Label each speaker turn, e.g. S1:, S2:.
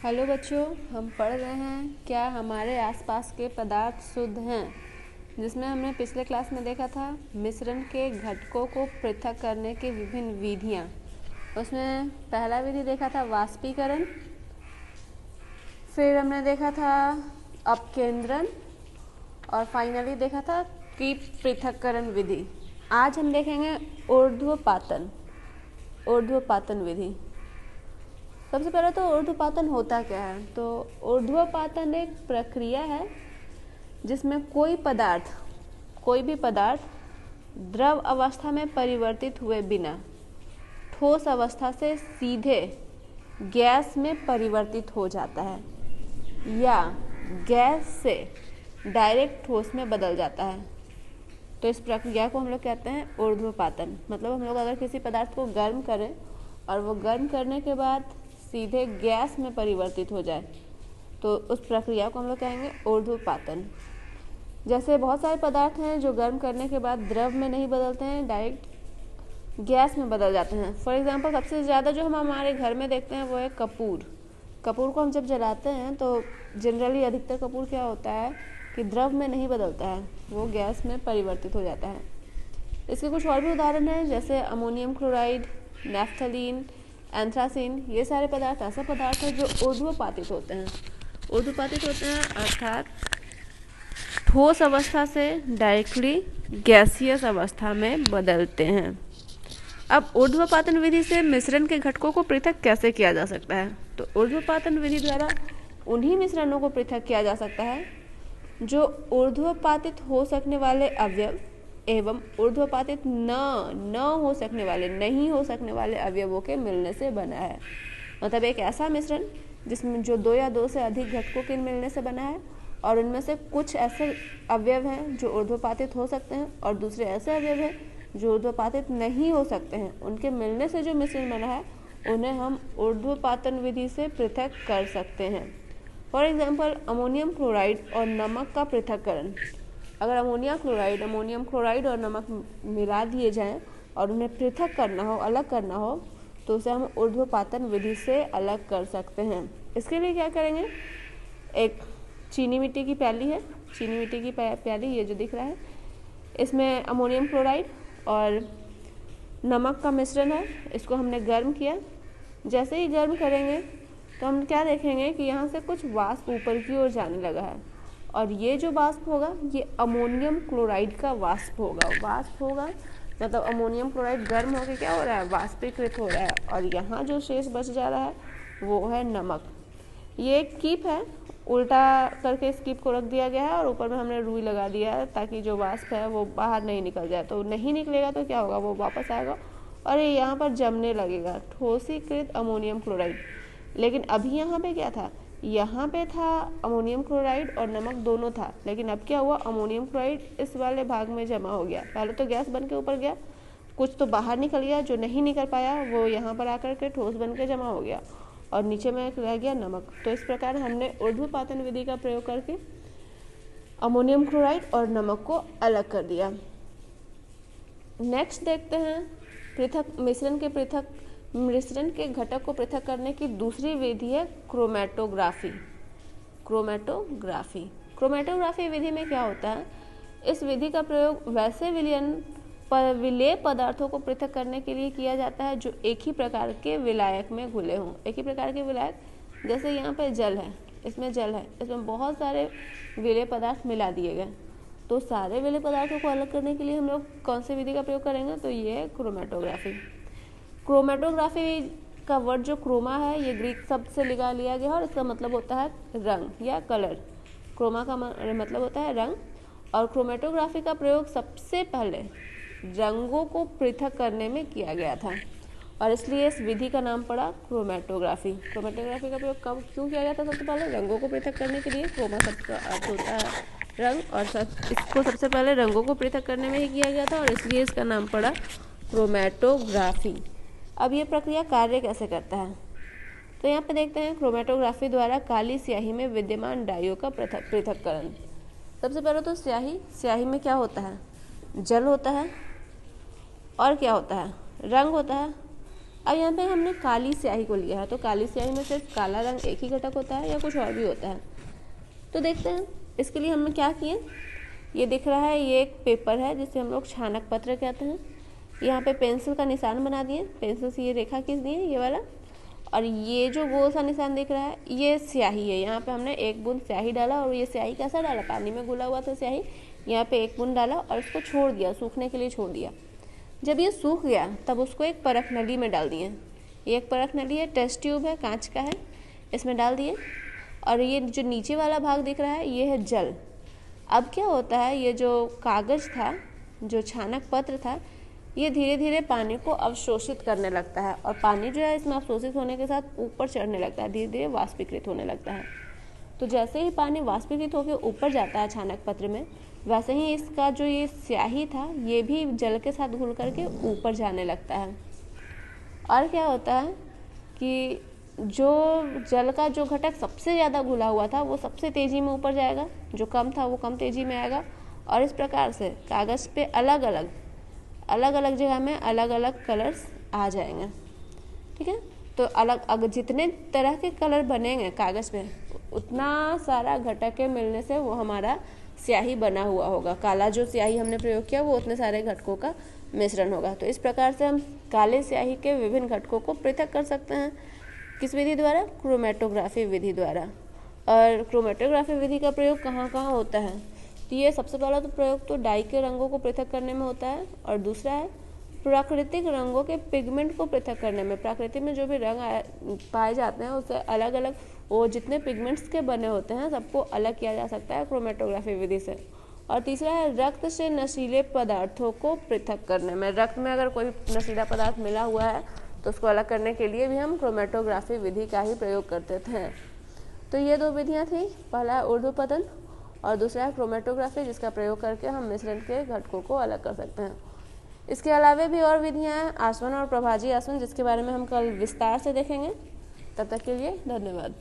S1: Hello बच्चों, हम पढ़ रहे हैं क्या हमारे आसपास के पदार्थ शुद्ध हैं, जिसमें हमने पिछले क्लास में देखा था मिश्रण के घटकों को पृथक करने की विभिन्न विधियां। उसमें पहला विधि देखा था वाष्पीकरण, फिर हमने देखा था अपकेंद्रण और फाइनली देखा था कि पृथक्करण विधि। आज हम देखेंगे ऊर्ध्वपातन विधि। सबसे पहले तो ऊर्ध्वपातन होता क्या है। तो ऊर्ध्वपातन एक प्रक्रिया है जिसमें कोई भी पदार्थ द्रव अवस्था में परिवर्तित हुए बिना ठोस अवस्था से सीधे गैस में परिवर्तित हो जाता है या गैस से डायरेक्ट ठोस में बदल जाता है। तो इस प्रक्रिया को हम लोग कहते हैं ऊर्ध्वपातन। मतलब हम लोग अगर किसी पदार्थ को गर्म करें और वो गर्म करने के बाद सीधे गैस में परिवर्तित हो जाए तो उस प्रक्रिया को हम लोग कहेंगे ऊर्ध्वपातन। जैसे बहुत सारे पदार्थ हैं जो गर्म करने के बाद द्रव में नहीं बदलते हैं, डायरेक्ट गैस में बदल जाते हैं। फॉर एग्जांपल सबसे ज़्यादा जो हम हमारे घर में देखते हैं वो है कपूर। कपूर को हम जब जलाते हैं तो जनरली अधिकतर कपूर क्या होता है कि द्रव में नहीं बदलता है, वो गैस में परिवर्तित हो जाता है। इसके कुछ और भी उदाहरण हैं, जैसे अमोनियम क्लोराइड, नैफ्थलीन, एंथ्रासीन। ये सारे पदार्थ ऐसे पदार्थ हैं जो ऊर्ध्वपातित होते हैं अर्थात ठोस अवस्था से डायरेक्टली गैसियस अवस्था में बदलते हैं। अब ऊर्ध्वपातन विधि से मिश्रण के घटकों को पृथक कैसे किया जा सकता है। तो ऊर्ध्वपातन विधि द्वारा उन्हीं मिश्रणों को पृथक किया जा सकता है जो ऊर्ध्वपातित हो सकने वाले अवयव एवं ऊर्ध्वपातित नहीं हो सकने वाले अवयवों के मिलने से बना है। मतलब एक ऐसा मिश्रण जिसमें जो दो या दो से अधिक घटकों के मिलने से बना है और उनमें से कुछ ऐसे अवयव हैं जो ऊर्ध्वपातित हो सकते हैं और दूसरे ऐसे अवयव हैं जो ऊर्ध्वपातित नहीं हो सकते हैं। उनके मिलने से जो मिश्रण बना है उन्हें हम ऊर्ध्वपातन विधि से पृथक कर सकते हैं। फॉर एग्जाम्पल अमोनियम क्लोराइड और नमक का पृथक्करण। अगर अमोनियम क्लोराइड और नमक मिला दिए जाएं और उन्हें पृथक करना हो, अलग करना हो, तो उसे हम ऊर्ध्वपातन विधि से अलग कर सकते हैं। इसके लिए क्या करेंगे, एक चीनी मिट्टी की प्याली ये जो दिख रहा है, इसमें अमोनियम क्लोराइड और नमक का मिश्रण है। इसको हमने गर्म किया। जैसे ही गर्म करेंगे तो हम क्या देखेंगे कि यहाँ से कुछ वाष्प ऊपर की ओर जाने लगा है और ये जो वाष्प होगा ये अमोनियम क्लोराइड का वाष्प होगा। मतलब अमोनियम क्लोराइड गर्म होकर क्या हो रहा है, वाष्पीकृत हो रहा है और यहाँ जो शेष बच जा रहा है वो है नमक। ये एक कीप है, उल्टा करके इस कीप को रख दिया गया है और ऊपर में हमने रुई लगा दिया है ताकि जो वाष्प है वो बाहर नहीं निकल जाए। तो नहीं निकलेगा तो क्या होगा, वो वापस आएगा और ये यहाँ पर जमने लगेगा, ठोसीकृत अमोनियम क्लोराइड। लेकिन अभी यहाँ पे क्या था, यहाँ पे था अमोनियम क्लोराइड और नमक दोनों था, लेकिन अब क्या हुआ, अमोनियम क्लोराइड इस वाले भाग में जमा हो गया। पहले तो गैस बन के ऊपर गया, कुछ तो बाहर निकल गया, जो नहीं निकल पाया वो यहाँ पर आकर के ठोस बन के जमा हो गया और नीचे में रह गया नमक। तो इस प्रकार हमने ऊर्ध्वपातन विधि का प्रयोग करके अमोनियम क्लोराइड और नमक को अलग कर दिया। नेक्स्ट देखते हैं मिश्रण के घटक को पृथक करने की दूसरी विधि है क्रोमेटोग्राफी। क्रोमेटोग्राफी विधि में क्या होता है, इस विधि का प्रयोग वैसे विलेय पदार्थों को पृथक करने के लिए किया जाता है जो एक ही प्रकार के विलायक में घुले हों। एक ही प्रकार के विलायक, जैसे यहाँ पे जल है, इसमें बहुत सारे विलेय पदार्थ मिला दिए गए। तो सारे विलेय पदार्थों को अलग करने के लिए हम लोग कौन सी विधि का प्रयोग करेंगे, तो ये है क्रोमेटोग्राफी। क्रोमेटोग्राफी का वर्ड जो क्रोमा है ये ग्रीक शब्द से लिया गया और इसका मतलब होता है रंग या कलर। क्रोमा का मतलब होता है रंग और क्रोमेटोग्राफी का प्रयोग सबसे पहले रंगों को पृथक करने में किया गया था और इसलिए इस विधि का नाम पड़ा क्रोमेटोग्राफी। क्रोमेटोग्राफी का प्रयोग क्यों किया गया था, सबसे पहले रंगों को पृथक करने के लिए। क्रोमा शब्द का अर्थ होता है रंग और इसको सबसे पहले रंगों को पृथक करने में ही किया गया था और इसलिए इसका नाम पड़ा क्रोमेटोग्राफी। अब ये प्रक्रिया कार्य कैसे करता है, तो यहाँ पे देखते हैं क्रोमेटोग्राफी द्वारा काली स्याही में विद्यमान डाइयों का पृथक्करण। सबसे पहले तो स्याही में क्या होता है, जल होता है और क्या होता है, रंग होता है। अब यहाँ पे हमने काली स्याही को लिया है, तो काली स्याही में सिर्फ काला रंग एक ही घटक होता है या कुछ और भी होता है, तो देखते हैं। इसके लिए हमने क्या किए, ये दिख रहा है, ये एक पेपर है जिसे हम लोग छानक पत्र कहते हैं। यहाँ पे पेंसिल का निशान बना दिए, पेंसिल से ये रेखा खींच दिए, ये वाला, और ये जो गोल सा निशान दिख रहा है ये स्याही है। यहाँ पे हमने एक बूंद स्याही डाला, और ये स्याही कैसा डाला, पानी में घुला हुआ था स्याही, यहाँ पे एक बूंद डाला और इसको छोड़ दिया, सूखने के लिए छोड़ दिया। जब ये सूख गया तब उसको एक परख नली में डाल दिए। ये एक परख नली है, टेस्ट ट्यूब है, कांच का है, इसमें डाल दिए। और ये जो नीचे वाला भाग दिख रहा है ये है जल। अब क्या होता है, ये जो कागज़ था, जो छानक पत्र था, ये धीरे धीरे पानी को अवशोषित करने लगता है, और पानी जो है इसमें अवशोषित होने के साथ ऊपर चढ़ने लगता है, धीरे धीरे वाष्पीकृत होने लगता है। तो जैसे ही पानी वाष्पीकृत होकर ऊपर जाता है छानक पत्र में, वैसे ही इसका जो ये स्याही था ये भी जल के साथ घुल करके ऊपर जाने लगता है। और क्या होता है कि जो जल का जो घटक सबसे ज़्यादा घुला हुआ था वो सबसे तेज़ी में ऊपर जाएगा, जो कम था वो कम तेज़ी में आएगा, और इस प्रकार से कागज़ पे अलग अलग जगह में अलग अलग कलर्स आ जाएंगे। ठीक है, तो अगर जितने तरह के कलर बनेंगे कागज़ पे, उतना सारा घटक के मिलने से वो हमारा स्याही बना हुआ होगा। काला जो स्याही हमने प्रयोग किया वो उतने सारे घटकों का मिश्रण होगा। तो इस प्रकार से हम काले स्याही के विभिन्न घटकों को पृथक कर सकते हैं। किस विधि द्वारा, क्रोमेटोग्राफी विधि द्वारा। और क्रोमेटोग्राफी विधि का प्रयोग कहाँ कहाँ होता है, तो ये सबसे पहला तो प्रयोग तो डाई के रंगों को पृथक करने में होता है, और दूसरा है प्राकृतिक रंगों के पिगमेंट को पृथक करने में। प्रकृति में जो भी रंग पाए जाते हैं उससे अलग अलग वो जितने पिगमेंट्स के बने होते हैं सबको अलग किया जा सकता है क्रोमेटोग्राफी विधि से। और तीसरा है रक्त से नशीले पदार्थों को पृथक करने में। रक्त में अगर कोई नशीला पदार्थ मिला हुआ है तो उसको अलग करने के लिए भी हम क्रोमेटोग्राफी विधि का ही प्रयोग करते थे। तो ये दो विधियाँ थी, पहला है ऊर्ध्वपतन और दूसरा है क्रोमेटोग्राफी, जिसका प्रयोग करके हम मिश्रण के घटकों को अलग कर सकते हैं। इसके अलावा भी और विधियाँ हैं, आसवन और प्रभाजी आसवन, जिसके बारे में हम कल विस्तार से देखेंगे। तब तक के लिए धन्यवाद।